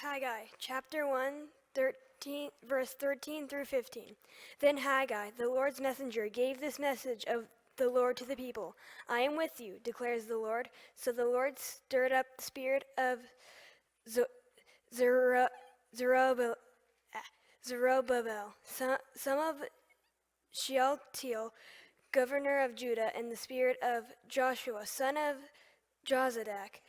Haggai, chapter 1, verse 13 through 15. Then Haggai, the Lord's messenger, gave this message of the Lord to the people. I am with you, declares the Lord. So the Lord stirred up the spirit of Zerubbabel, son of Shealtiel, governor of Judah, and the spirit of Joshua, son of Jozadak,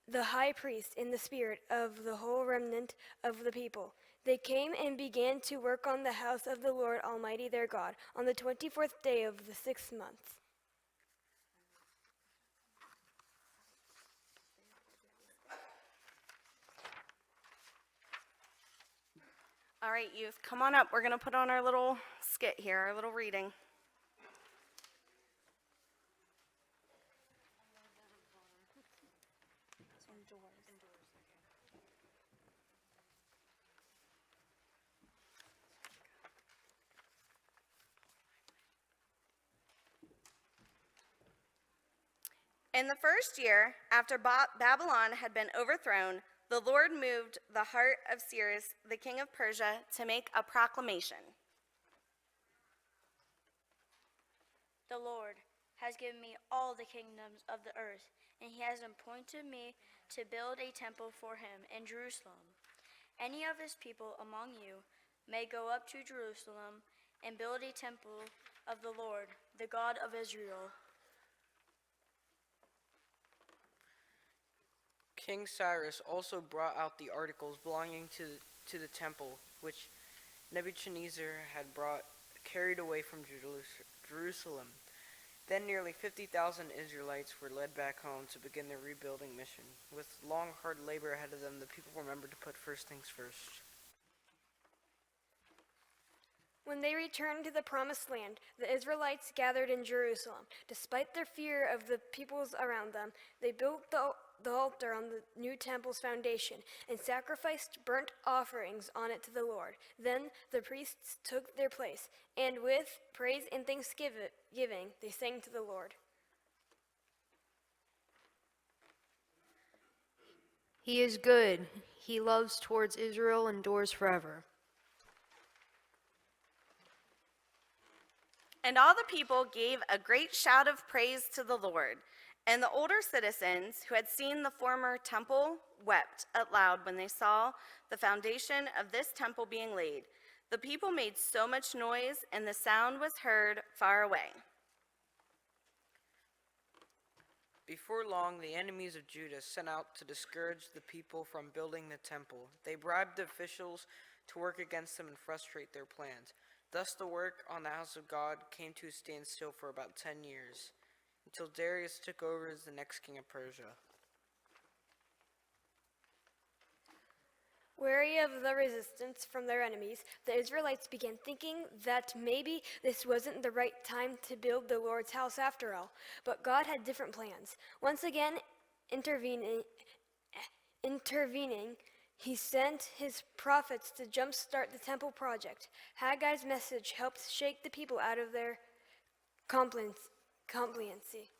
the high priest, in the spirit of the whole remnant of the people. They came and began to work on the house of the Lord Almighty their God on the 24th day of the 6th month. All right, youth, come on up. We're going to put on our little skit here, our little reading. In the first year, after Babylon had been overthrown, the Lord moved the heart of Cyrus, the king of Persia, to make a proclamation. The Lord has given me all the kingdoms of the earth, and he has appointed me to build a temple for him in Jerusalem. Any of his people among you may go up to Jerusalem and build a temple of the Lord, the God of Israel. King Cyrus also brought out the articles belonging to the temple, which Nebuchadnezzar had carried away from Jerusalem. Then nearly 50,000 Israelites were led back home to begin their rebuilding mission. With long, hard labor ahead of them, the people remembered to put first things first. When they returned to the promised land, the Israelites gathered in Jerusalem. Despite their fear of the peoples around them, they built the altar on the new temple's foundation and sacrificed burnt offerings on it to the Lord. Then the priests took their place, and with praise and thanksgiving, they sang to the Lord. He is good. He loves towards Israel endures forever. And all the people gave a great shout of praise to the Lord. And the older citizens who had seen the former temple wept aloud when they saw the foundation of this temple being laid. The people made so much noise, and the sound was heard far away. Before long, the enemies of Judah set out to discourage the people from building the temple. They bribed the officials to work against them and frustrate their plans. Thus the work on the house of God came to a standstill for about 10 years, until Darius took over as the next king of Persia. Wary of the resistance from their enemies, the Israelites began thinking that maybe this wasn't the right time to build the Lord's house after all. But God had different plans. Once again, intervening, he sent his prophets to jumpstart the temple project. Haggai's message helped shake the people out of their complacency.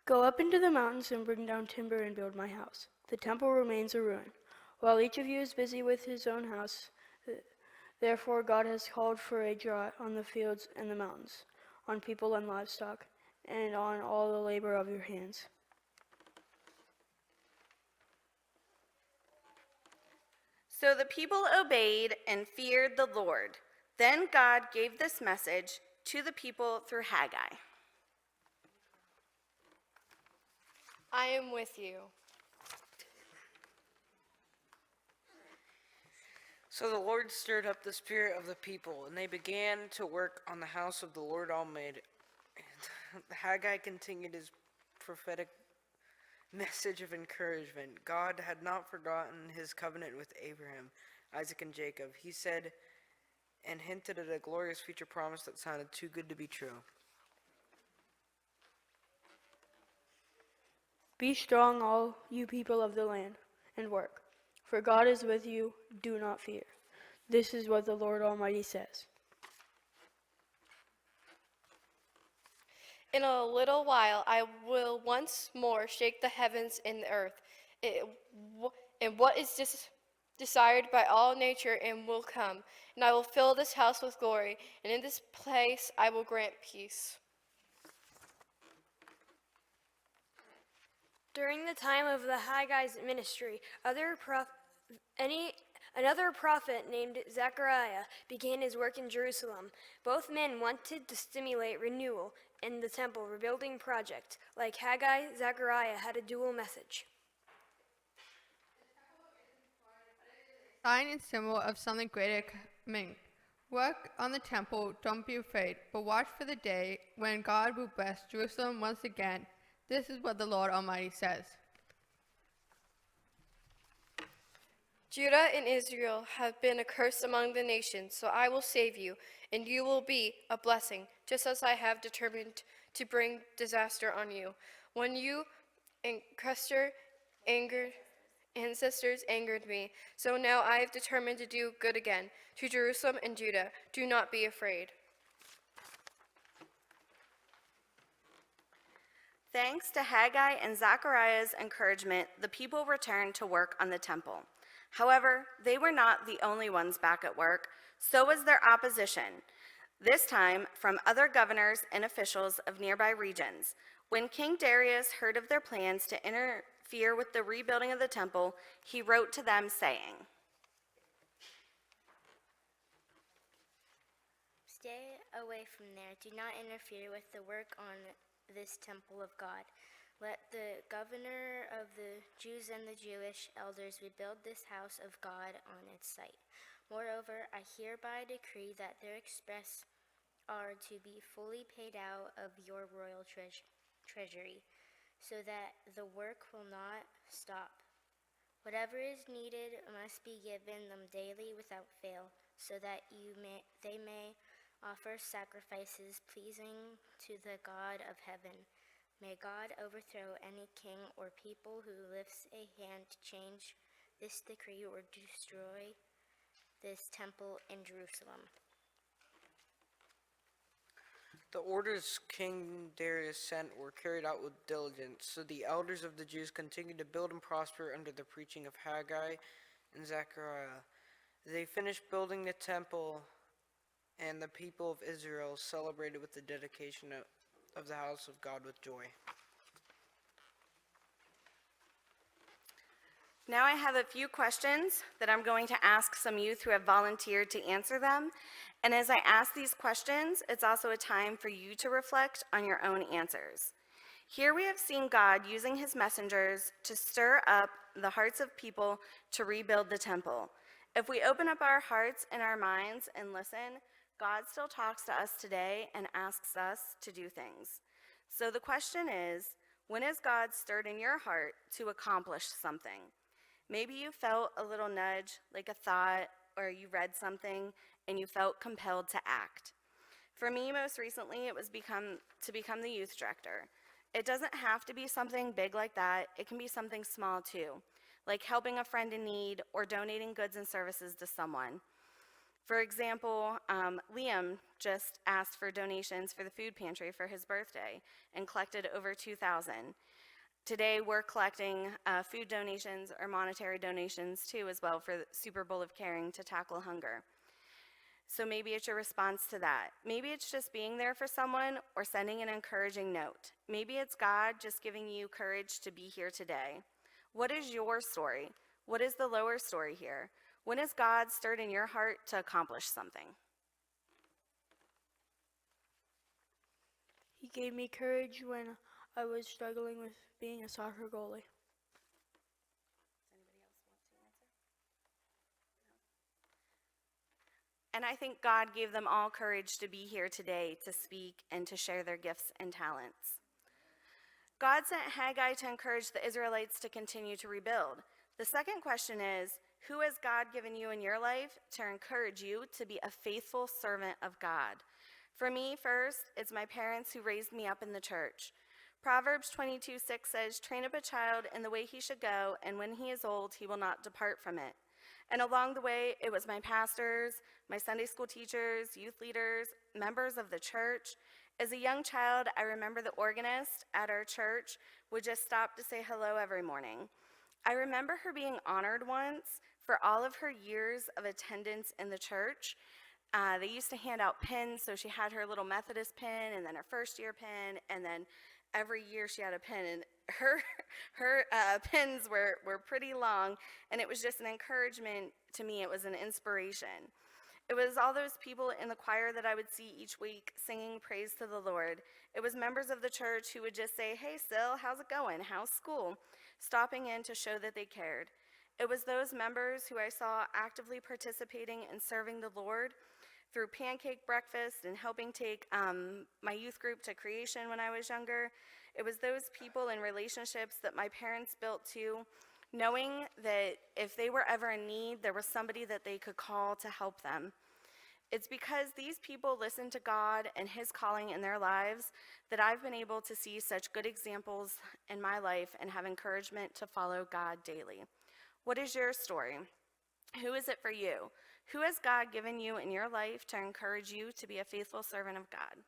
Go up into the mountains and bring down timber and build my house. The temple remains a ruin, while each of you is busy with his own house. Therefore God has called for a drought on the fields and the mountains, on people and livestock, and on all the labor of your hands. So the people obeyed and feared the Lord. Then God gave this message to the people through Haggai. I am with you. So the Lord stirred up the spirit of the people, and they began to work on the house of the Lord Almighty. Haggai continued his prophetic message of encouragement. God had not forgotten his covenant with Abraham, Isaac, and Jacob. He said and hinted at a glorious future promise that sounded too good to be true. Be strong, all you people of the land, and work, for God is with you. Do not fear. This is what the Lord Almighty says. In a little while I will once more shake the heavens and the earth, it, and what is desired by all nature and will come. And I will fill this house with glory, and in this place I will grant peace. During the time of the Haggai's ministry, another prophet named Zechariah began his work in Jerusalem. Both men wanted to stimulate renewal in the temple rebuilding project. Like Haggai, Zechariah had a dual message. Sign and symbol of something greater coming. Work on the temple, don't be afraid, but watch for the day when God will bless Jerusalem once again. This is what the Lord Almighty says. Judah and Israel have been a curse among the nations, so I will save you, and you will be a blessing, just as I have determined to bring disaster on you. When you ancestors angered me, so now I have determined to do good again. To Jerusalem and Judah, do not be afraid. Thanks to Haggai and Zechariah's encouragement, the people returned to work on the temple. However, they were not the only ones back at work, so was their opposition, this time from other governors and officials of nearby regions. When King Darius heard of their plans to interfere with the rebuilding of the temple, he wrote to them saying, Stay away from there. Do not interfere with the work on this temple of God. Let the governor of the Jews and the Jewish elders rebuild this house of God on its site. Moreover, I hereby decree that their expenses are to be fully paid out of your royal treasury, so that the work will not stop. Whatever is needed must be given them daily without fail, so that they may offer sacrifices pleasing to the God of heaven. May God overthrow any king or people who lifts a hand to change this decree or destroy this temple in Jerusalem. The orders King Darius sent were carried out with diligence, so the elders of the Jews continued to build and prosper under the preaching of Haggai and Zechariah. They finished building the temple, and the people of Israel celebrated with the dedication of the house of God with joy. Now I have a few questions that I'm going to ask some youth who have volunteered to answer them. And as I ask these questions, it's also a time for you to reflect on your own answers. Here we have seen God using his messengers to stir up the hearts of people to rebuild the temple. If we open up our hearts and our minds and listen, God still talks to us today and asks us to do things. So the question is, when has God stirred in your heart to accomplish something? Maybe you felt a little nudge, like a thought, or you read something and you felt compelled to act. For me, most recently, it was to become the youth director. It doesn't have to be something big like that. It can be something small too, like helping a friend in need or donating goods and services to someone. For example, Liam just asked for donations for the food pantry for his birthday and collected over 2,000. Today, we're collecting food donations or monetary donations too as well for the Super Bowl of Caring to tackle hunger. So maybe it's your response to that. Maybe it's just being there for someone or sending an encouraging note. Maybe it's God just giving you courage to be here today. What is your story? What is the lower story here? When has God stirred in your heart to accomplish something? He gave me courage when I was struggling with being a soccer goalie. And I think God gave them all courage to be here today to speak and to share their gifts and talents. God sent Haggai to encourage the Israelites to continue to rebuild. The second question is, who has God given you in your life to encourage you to be a faithful servant of God? For me, first, it's my parents who raised me up in the church. Proverbs 22:6 says, "Train up a child in the way he should go, and when he is old, he will not depart from it." And along the way, it was my pastors, my Sunday school teachers, youth leaders, members of the church, As a young child, I remember the organist at our church would just stop to say hello every morning. I remember her being honored once for all of her years of attendance in the church. They used to hand out pins, so she had her little Methodist pin, and then her first year pin, and then every year she had a pin. And her pins were pretty long, and it was just an encouragement to me. It was an inspiration. It was all those people in the choir that I would see each week singing praise to the Lord. It was members of the church who would just say, "Hey, Sil, how's it going? How's school?" stopping in to show that they cared. It was those members who I saw actively participating in serving the Lord through pancake breakfast and helping take my youth group to creation when I was younger. It was those people and relationships that my parents built too, knowing that if they were ever in need, there was somebody that they could call to help them. It's because these people listened to God and His calling in their lives that I've been able to see such good examples in my life and have encouragement to follow God daily. What is your story? Who is it for you? Who has God given you in your life to encourage you to be a faithful servant of God?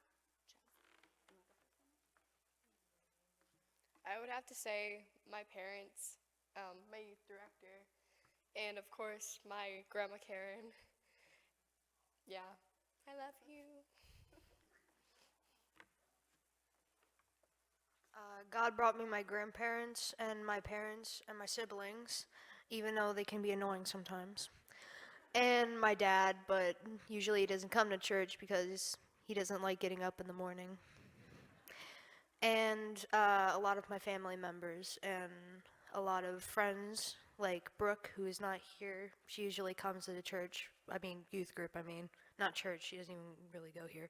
I would have to say my parents, my youth director, and of course my grandma Karen. Yeah, I love you. God brought me my grandparents and my parents and my siblings, even though they can be annoying sometimes. And my dad, but usually he doesn't come to church because he doesn't like getting up in the morning. And a lot of my family members and a lot of friends, like Brooke, who is not here. She usually comes to the church, youth group, not church, she doesn't even really go here.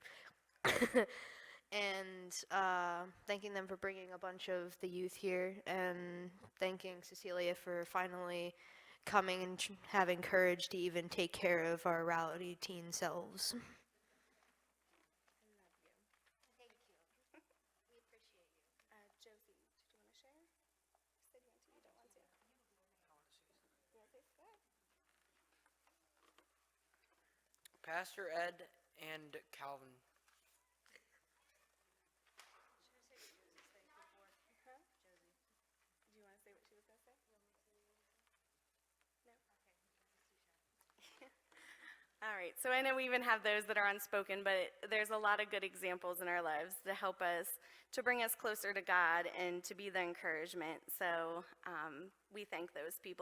And thanking them for bringing a bunch of the youth here, and thanking Cecilia for finally coming and having courage to even take care of our rowdy teen selves. Josie, did you want to share? You said you want to, you don't want to. You want to say good? Pastor Ed and Calvin. Do you want to say what she was going to say? No? All right, so I know we even have those that are unspoken, but there's a lot of good examples in our lives to help us, to bring us closer to God and to be the encouragement. So we thank those people.